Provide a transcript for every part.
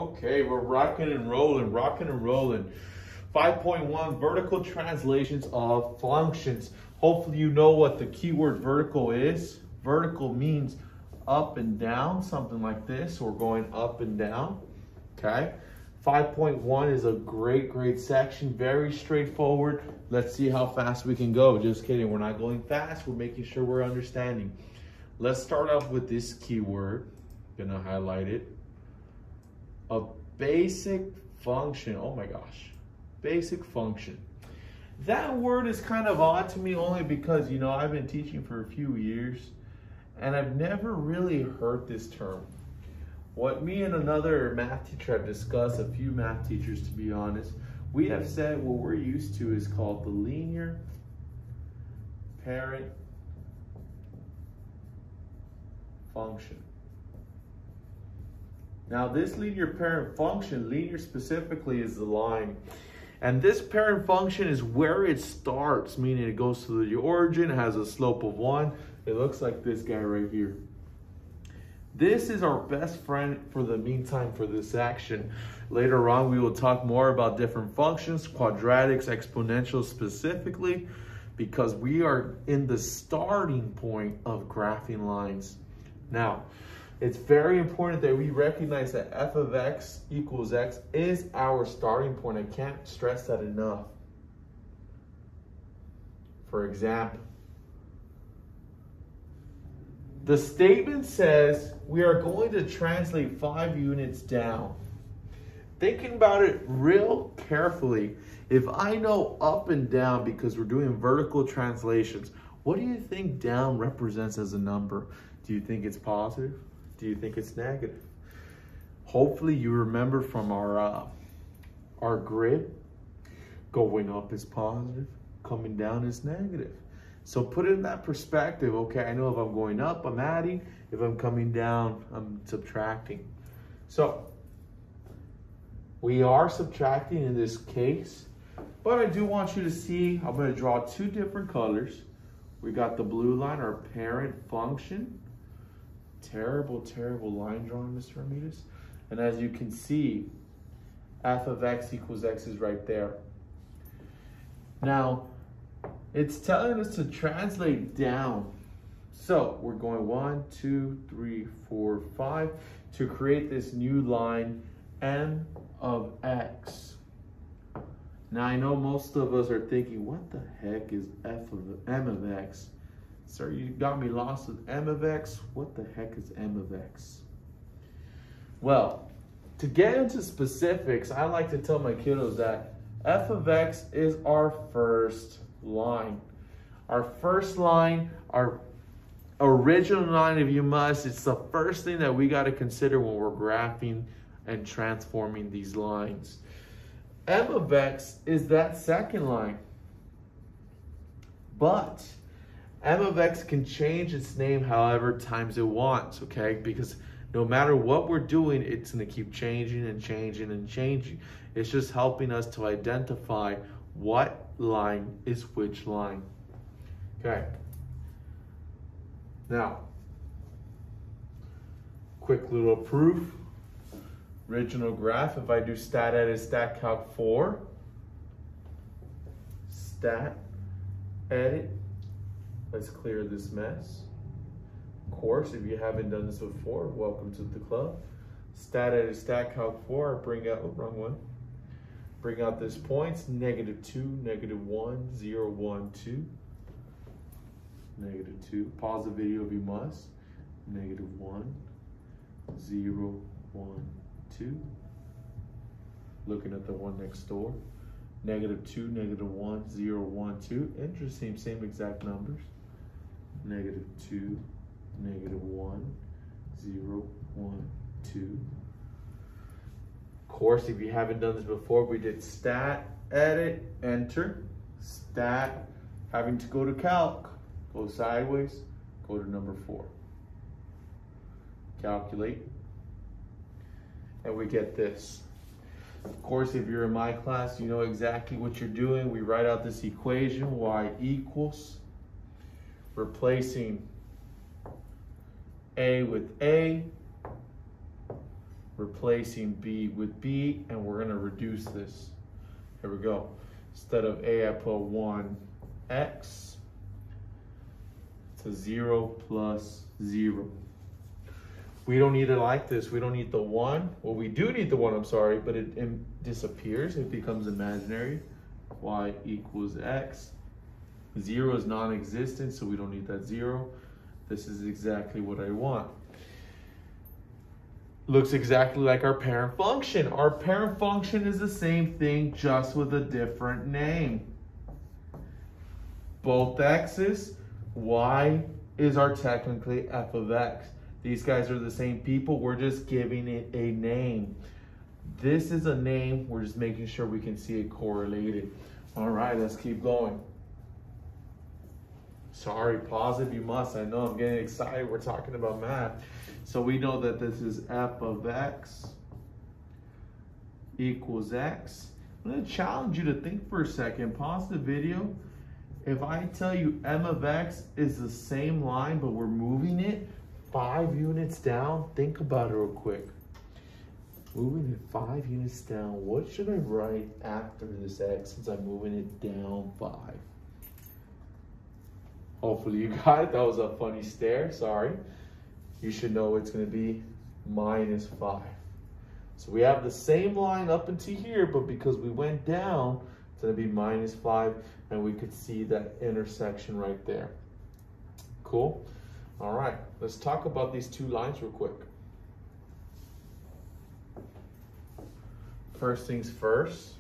Okay, we're rocking and rolling, 5.1 vertical translations of functions. Hopefully you know what the keyword vertical is. Vertical means up and down, something like this, or going up and down, okay? 5.1 is a great section, very straightforward. Let's see how fast we can go. Just kidding, we're not going fast, we're making sure we're understanding. Let's start off with this keyword, gonna highlight it. A basic function, oh my gosh, basic function. That word is kind of odd to me only because, you know, I've been teaching for a few years and I've never really heard this term. What me and another math teacher have discussed, a few math teachers to be honest, we have said what we're used to is called the linear parent function. Now this linear parent function, linear specifically is the line. And this parent function is where it starts, meaning it goes to the origin, it has a slope of 1. It looks like this guy right here. This is our best friend for the meantime for this action. Later on, we will talk more about different functions, quadratics, exponentials specifically, because we are in the starting point of graphing lines. Now, it's very important that we recognize that f of x equals x is our starting point. I can't stress that enough. For example, the statement says we are going to translate 5 units down. Thinking about it real carefully, if I know up and down because we're doing vertical translations, what do you think down represents as a number? Do you think it's positive? Do you think it's negative? Hopefully you remember from our grid, going up is positive, coming down is negative. So put it in that perspective. Okay, I know if I'm going up, I'm adding. If I'm coming down, I'm subtracting. So we are subtracting in this case, but I do want you to see, I'm going to draw 2 different colors. We got the blue line, our parent function. Terrible line drawing, Mr. Ramirez. And as you can see, f of x equals x is right there. Now, it's telling us to translate down. So we're going 1, 2, 3, 4, 5 to create this new line, m of x. Now I know most of us are thinking, what the heck is m of x? Sir, you got me lost with m of x. What the heck is m of x? Well, to get into specifics, I like to tell my kiddos that f of x is our first line. Our first line, our original line, if you must, it's the first thing that we got to consider when we're graphing and transforming these lines. M of x is that second line. But m of x can change its name however times it wants, okay? Because no matter what we're doing, it's going to keep changing and changing and changing. It's just helping us to identify what line is which line. Okay. Now, quick little proof. Original graph, if I do stat edit stat calc 4, stat edit, let's clear this mess. Of course, if you haven't done this before, welcome to the club. Stat edit stat calc 4, bring out, oh, wrong one. Bring out this points, -2, -1, 0, 1, 2. -2, pause the video if you must. -1, 0, 1, 2. Looking at the one next door. -2, -1, 0, 1, 2. Interesting, same exact numbers. -2, -1, 0, 1, 2. Of course, if you haven't done this before, we did stat, edit, enter, stat, having to go to calc, go sideways, go to number 4. Calculate, and we get this. Of course, if you're in my class, you know exactly what you're doing. We write out this equation, y equals, replacing a with a, replacing b with b, and we're gonna reduce this. Here we go. Instead of a, I put 1x to 0 plus 0. We don't need it like this. We don't need the 1. Well, we do need the 1, I'm sorry, but it disappears. It becomes imaginary. Y equals x. 0 is non-existent, so we don't need that 0. This is exactly what I want. Looks exactly like our parent function. Our parent function is the same thing, just with a different name. Both x's, y is our technically f of x. These guys are the same people, we're just giving it a name. This is a name, we're just making sure we can see it correlated. All right, let's keep going. Sorry, pause if you must. I know I'm getting excited, we're talking about math. So we know that this is f of x equals x. I'm gonna challenge you to think for a second, pause the video. If I tell you m of x is the same line, but we're moving it 5 units down, think about it real quick. Moving it 5 units down, what should I write after this x since I'm moving it down 5? Hopefully you got it. That was a funny stare, sorry. You should know it's gonna be minus 5. So we have the same line up into here, but because we went down, it's gonna be minus 5, and we could see that intersection right there. Cool? All right, let's talk about these two lines real quick. First things first,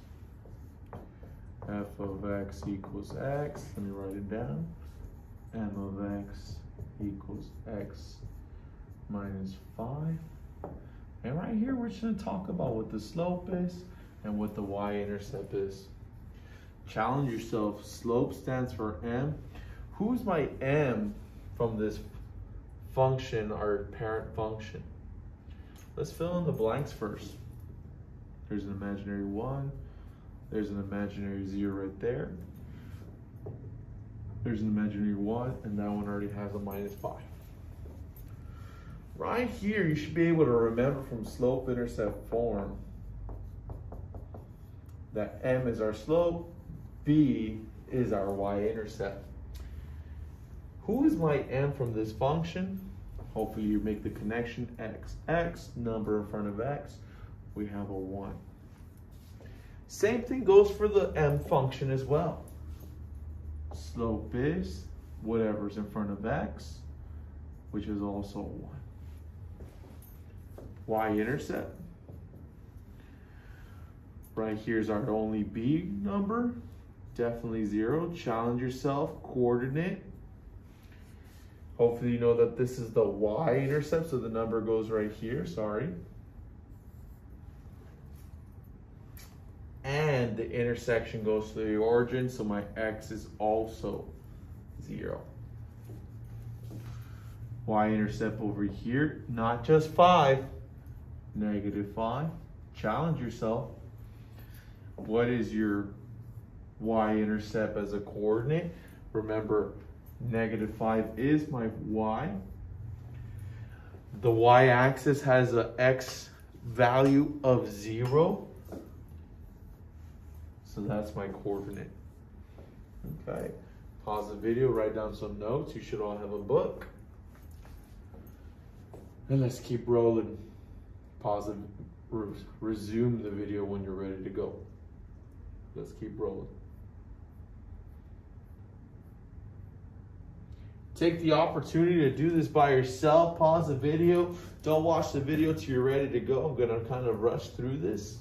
f of x equals x. Let me write it down. M of x equals x minus 5. And right here, we're just gonna talk about what the slope is and what the y-intercept is. Challenge yourself. Slope stands for m. Who's my m from this function, our parent function? Let's fill in the blanks first. There's an imaginary 1. There's an imaginary 0 right there. There's an imaginary 1, and that one already has a minus 5. Right here, you should be able to remember from slope-intercept form that m is our slope, b is our y-intercept. Who is my m from this function? Hopefully you make the connection. X, number in front of x, we have a 1. Same thing goes for the m function as well. Slope is whatever's in front of x, which is also a 1. Y-intercept. Right here's our only b number, definitely 0. Challenge yourself, coordinate. Hopefully you know that this is the y-intercept, so the number goes right here, sorry. And the intersection goes to the origin, so my x is also 0. Y-intercept over here, not just 5, negative 5. Challenge yourself. What is your y-intercept as a coordinate? Remember, negative 5 is my y. The y-axis has an x value of 0. So that's my coordinate. Okay, pause the video, write down some notes. You should all have a book. And let's keep rolling. Pause it, resume the video when you're ready to go. Let's keep rolling. Take the opportunity to do this by yourself. Pause the video. Don't watch the video till you're ready to go. I'm gonna kind of rush through this.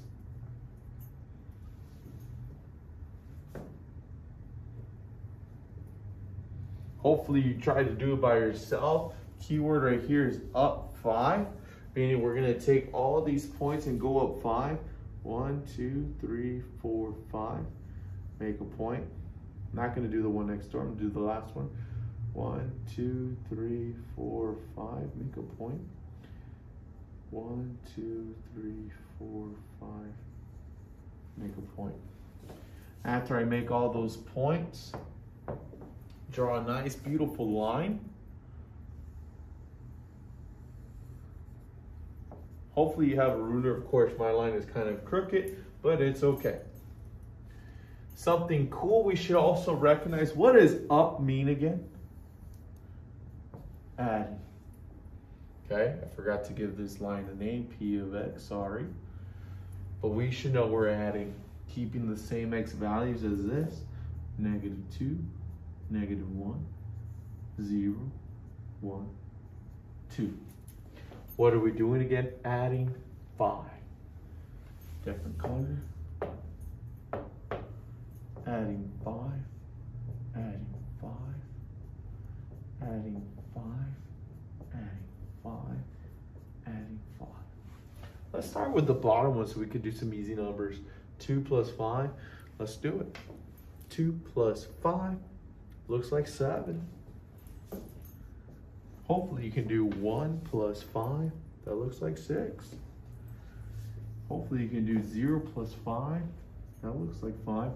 Hopefully you try to do it by yourself. Keyword right here is up 5, meaning we're gonna take all these points and go up 5. 1, 2, 3, 4, 5. Make a point. I'm not gonna do the one next door, I'm gonna do the last one. 1, 2, 3, 4, 5. Make a point. 1, 2, 3, 4, 5. Make a point. After I make all those points, draw a nice, beautiful line. Hopefully you have a ruler. Of course, my line is kind of crooked, but it's okay. Something cool we should also recognize. What does up mean again? Adding. Okay, I forgot to give this line a name, P of x, sorry. But we should know we're adding, keeping the same x values as this. -2, -1, 0, 1, 2. What are we doing again? Adding 5. Different color. Adding 5, adding 5, adding 5, adding 5, adding 5. Let's start with the bottom one so we could do some easy numbers. 2 plus 5, let's do it. 2 plus 5 looks like 7. Hopefully you can do 1 plus 5, that looks like 6. Hopefully you can do 0 plus 5, that looks like 5.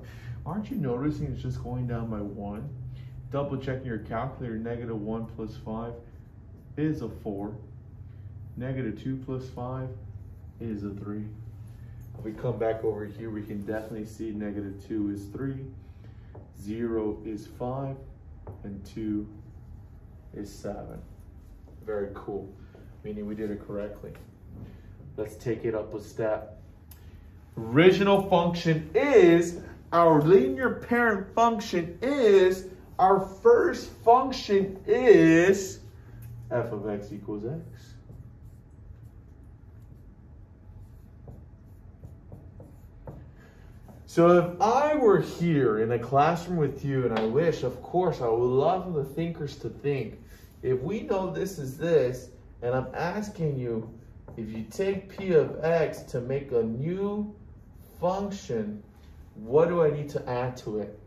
Aren't you noticing it's just going down by 1? Double checking your calculator, -1 plus 5 is a 4. -2 plus 5 is a 3. If we come back over here, we can definitely see -2 is 3, 0 is 5, and 2 is 7. Very cool, meaning we did it correctly. Let's take it up a step. Original function is, our linear parent function is, our first function is f of x equals x. So if I were here in a classroom with you, and I wish, of course, I would love the thinkers to think, if we know this is this, and I'm asking you, if you take p of x to make a new function, what do I need to add to it?